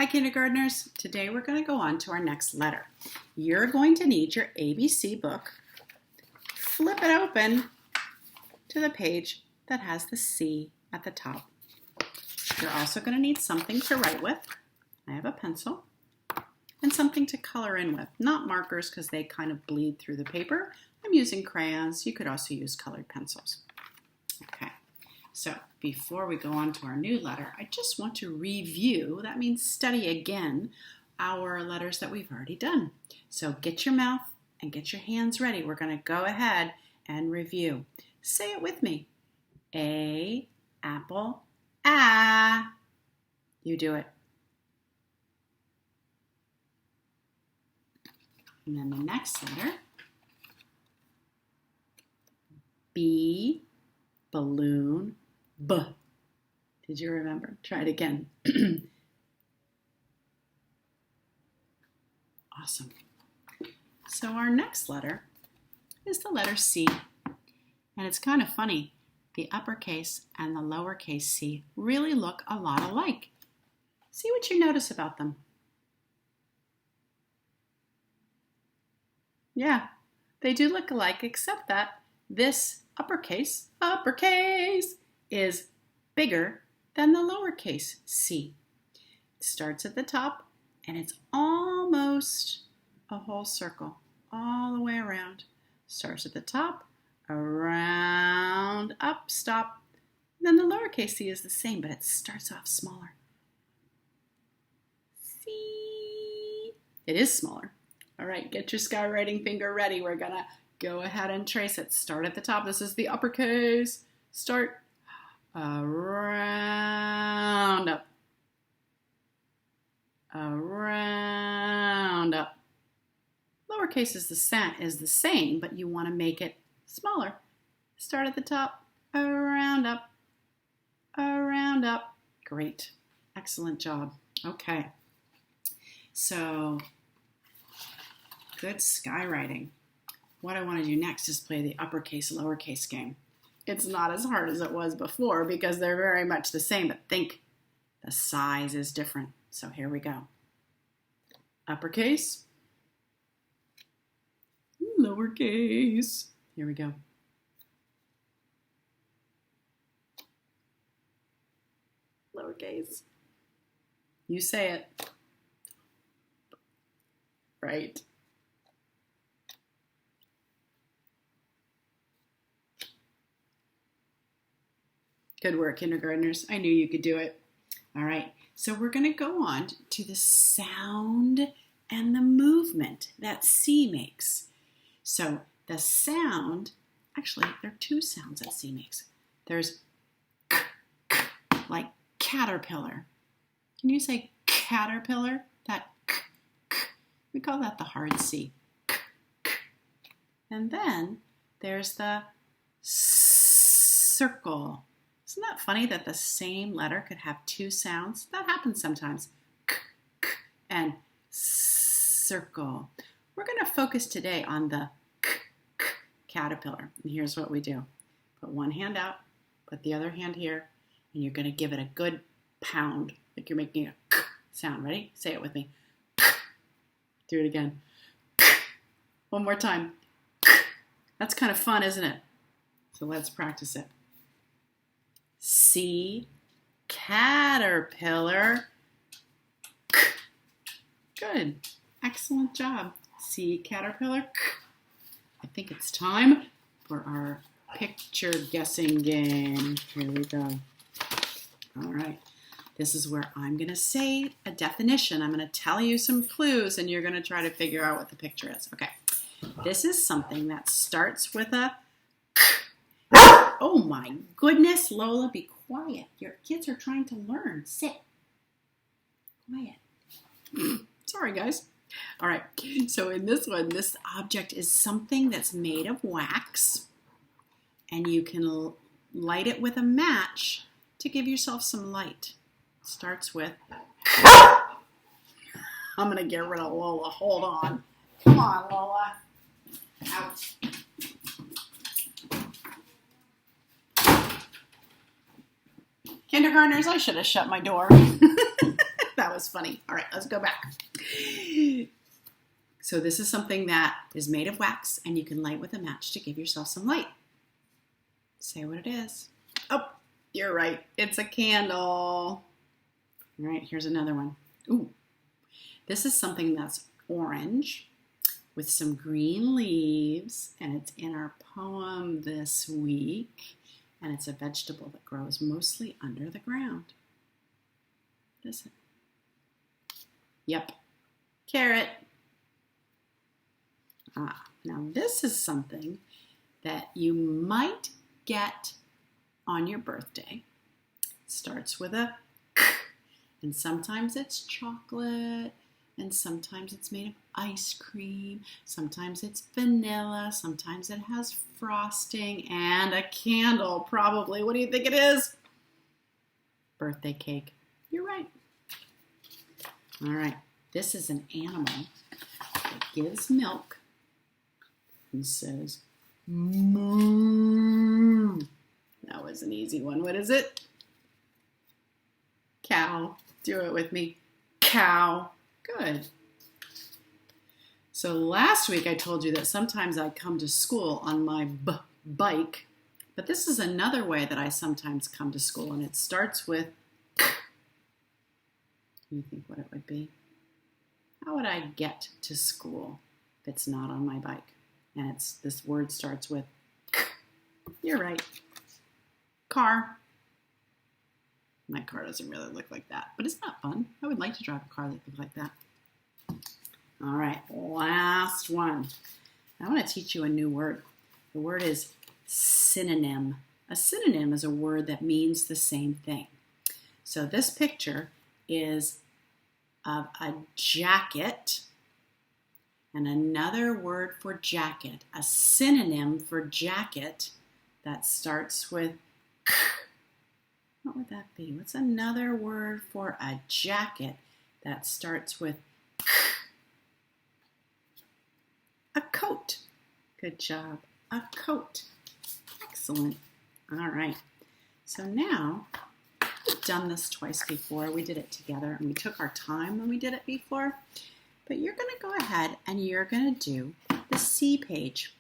Hi kindergartners, today we're going to go on to our next letter. You're going to need your ABC book, flip it open to the page that has the C at the top. You're also going to need something to write with. I have a pencil and something to color in with, not markers because they kind of bleed through the paper. I'm using crayons. You could also use colored pencils. Okay. So before we go on to our new letter, I just want to review, that means study again, our letters that we've already done. So get your mouth and get your hands ready. We're going to go ahead and review. Say it with me. A, apple, ah. You do it. And then the next letter, B, balloon, B. Did you remember? Try it again. Awesome. So our next letter is the letter C. And it's kind of funny. The uppercase and the lowercase c really look a lot alike. See what you notice about them. Yeah, they do look alike, except that this uppercase is bigger than the lowercase c. It starts at the top and it's almost a whole circle all the way around. Starts at the top, around, up, stop. And then the lowercase c is the same, but it starts off smaller. C. It is smaller. All right, get your skywriting finger ready. We're going to go ahead and trace it. Start at the top. This is the uppercase. Start around, up. Around, up. Lowercase is the same, but you want to make it smaller. Start at the top, around, up. Around, up. Great. Excellent job. Okay. So, good skywriting. What I want to do next is play the uppercase, lowercase game. It's not as hard as it was before because they're very much the same, but think the size is different. So here we go. Uppercase, lowercase. Here we go. Lowercase. You say it. Right. Good work, kindergartners. I knew you could do it. All right, so we're going to go on to the sound and the movement that C makes. So the sound, actually, there are two sounds that C makes. There's k, k, like caterpillar. Can you say caterpillar? That k, k. We call that the hard C. K, k. And then there's the circle. Isn't that funny that the same letter could have two sounds? That happens sometimes. K, k, and circle. We're going to focus today on the k, k, caterpillar. And here's what we do. Put one hand out, put the other hand here, and you're going to give it a good pound, like you're making a k sound. Ready? Say it with me. K. Do it again. K. One more time. K. That's kind of fun, isn't it? So let's practice it. C, caterpillar. Good. Excellent job. C, caterpillar. I think it's time for our picture guessing game. Here we go. All right. This is where I'm going to say a definition. I'm going to tell you some clues, and you're going to try to figure out what the picture is. Okay. This is something that starts with a Oh my goodness, Lola, be quiet. Your kids are trying to learn. Sit. Quiet. Sorry, guys. All right, so in this one, this object is something that's made of wax, and you can light it with a match to give yourself some light. It starts with, I'm going to get rid of Lola. Hold on. Come on, Lola. Out. Kindergartners, I should have shut my door. That was funny. All right, let's go back. So this is something that is made of wax, and you can light with a match to give yourself some light. Say what it is. Oh, you're right. It's a candle. All right, here's another one. Ooh, this is something that's orange with some green leaves, and it's in our poem this week, and it's a vegetable that grows mostly under the ground. What is it? Yep, carrot. Now this is something that you might get on your birthday. It starts with a K, and sometimes it's chocolate, and sometimes it's made of ice cream, sometimes it's vanilla, sometimes it has frosting, and a candle, probably. What do you think it is? Birthday cake. You're right. All right, this is an animal that gives milk and says, moo. That was an easy one. What is it? Cow. Do it with me. Cow. Good. So last week I told you that sometimes I come to school on my bike, but this is another way that I sometimes come to school, and it starts with K. Can you think what it would be? How would I get to school if it's not on my bike? And this word starts with K. You're right. Car. My car doesn't really look like that, but it's not fun. I would like to drive a car that looked like that. All right, last one. I want to teach you a new word. The word is synonym. A synonym is a word that means the same thing. So this picture is of a jacket and another word for jacket, a synonym for jacket that starts with K. What would that be? What's another word for a jacket that starts with K? A coat. Good job. A coat. Excellent. All right. So now, we've done this twice before. We did it together, and we took our time when we did it before. But you're going to go ahead and you're going to do the C page.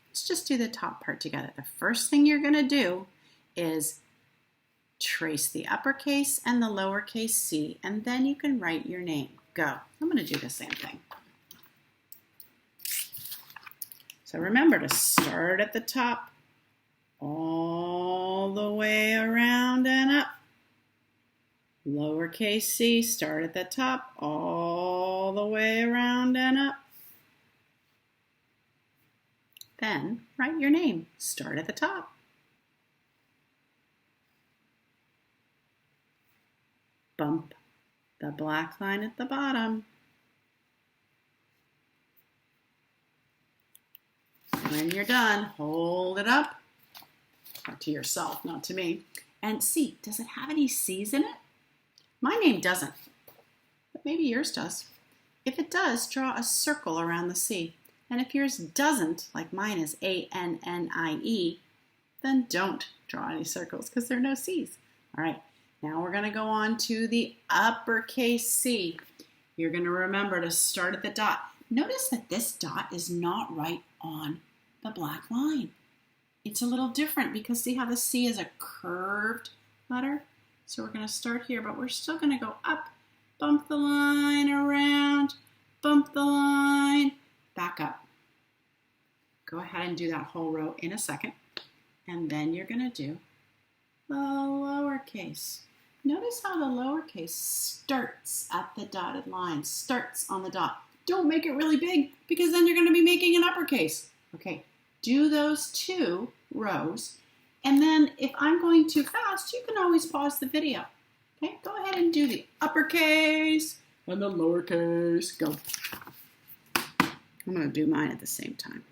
Let's just do the top part together. The first thing you're going to do is trace the uppercase and the lowercase c, and then you can write your name. Go. I'm going to do the same thing. So remember to start at the top, all the way around and up. Lowercase c, start at the top, all the way around and up. Then write your name. Start at the top. Bump the black line at the bottom. When you're done, hold it up. To yourself, not to me. And see, does it have any C's in it? My name doesn't, but maybe yours does. If it does, draw a circle around the C. And if yours doesn't, like mine is A-N-N-I-E, then don't draw any circles because there are no C's. All right, now we're going to go on to the uppercase C. You're going to remember to start at the dot. Notice that this dot is not right on the black line. It's a little different because see how the C is a curved letter? So we're going to start here, but we're still going to go up, bump the line around, bump the line, back up. Go ahead and do that whole row in a second. And then you're going to do the lowercase. Notice how the lowercase starts at the dotted line, starts on the dot. Don't make it really big because then you're going to be making an uppercase. Okay, do those 2 rows. And then if I'm going too fast, you can always pause the video. Okay, go ahead and do the uppercase and the lowercase. Go. I'm going to do mine at the same time.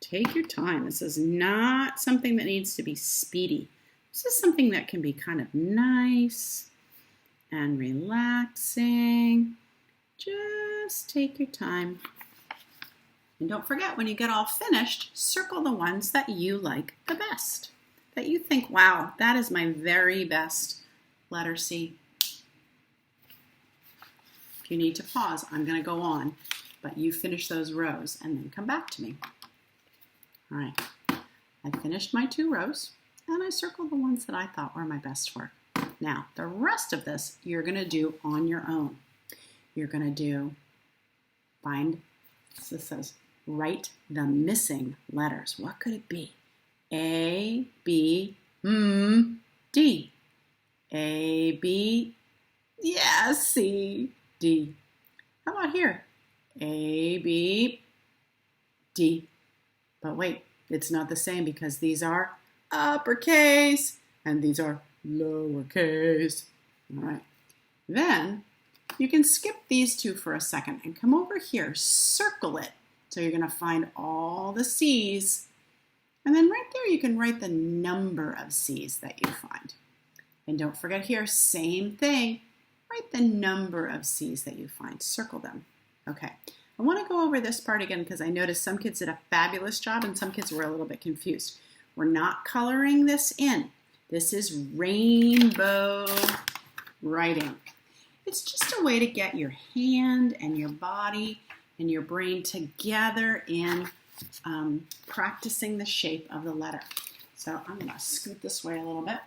Take your time. This is not something that needs to be speedy. This is something that can be kind of nice and relaxing. Just take your time. And don't forget, when you get all finished, circle the ones that you like the best, that you think, wow, that is my very best letter C. If you need to pause, I'm going to go on, but you finish those rows and then come back to me. All right, I finished my 2 rows and I circled the ones that I thought were my best work. Now, the rest of this you're going to do on your own. You're going to do, this says, write the missing letters. What could it be? A, B, D. A, B, yeah, C, D. How about here? A, B, D. But wait, it's not the same because these are uppercase and these are lowercase. All right. Then you can skip these 2 for a second and come over here, circle it. So you're going to find all the C's. And then right there you can write the number of C's that you find. And don't forget here, same thing. Write the number of C's that you find. Circle them. Okay. I want to go over this part again because I noticed some kids did a fabulous job and some kids were a little bit confused. We're not coloring this in. This is rainbow writing. It's just a way to get your hand and your body and your brain together in practicing the shape of the letter. So I'm going to scoot this way a little bit,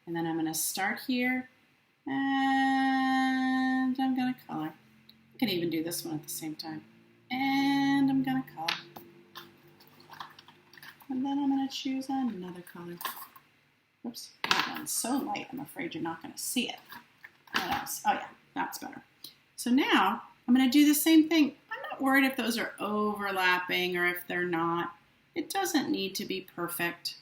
and then I'm going to start here, and I'm going to color. I can even do this one at the same time, and I'm going to color. And then I'm going to choose another color. Oops, that one's so light, I'm afraid you're not going to see it. What else? Oh yeah, that's better. So now I'm going to do the same thing. I'm not worried if those are overlapping or if they're not. It doesn't need to be perfect.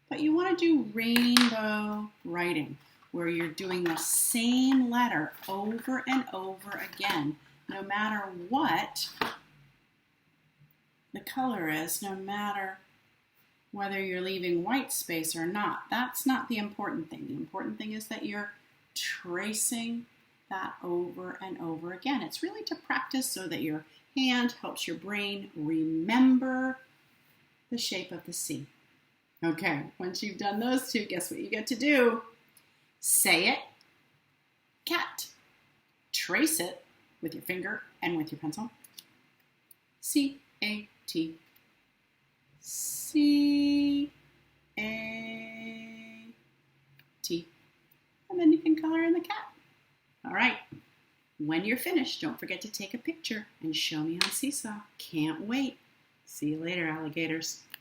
But you want to do rainbow writing, where you're doing the same letter over and over again, no matter what the color is, no matter whether you're leaving white space or not. That's not the important thing. The important thing is that you're tracing that over and over again. It's really to practice so that your hand helps your brain remember the shape of the C. Okay, once you've done those 2, guess what you get to do? Say it, cat. Trace it with your finger and with your pencil. C-A-T. C-A-T. And then you can color in the cat. All right. When you're finished, don't forget to take a picture and show me on Seesaw. Can't wait. See you later, alligators.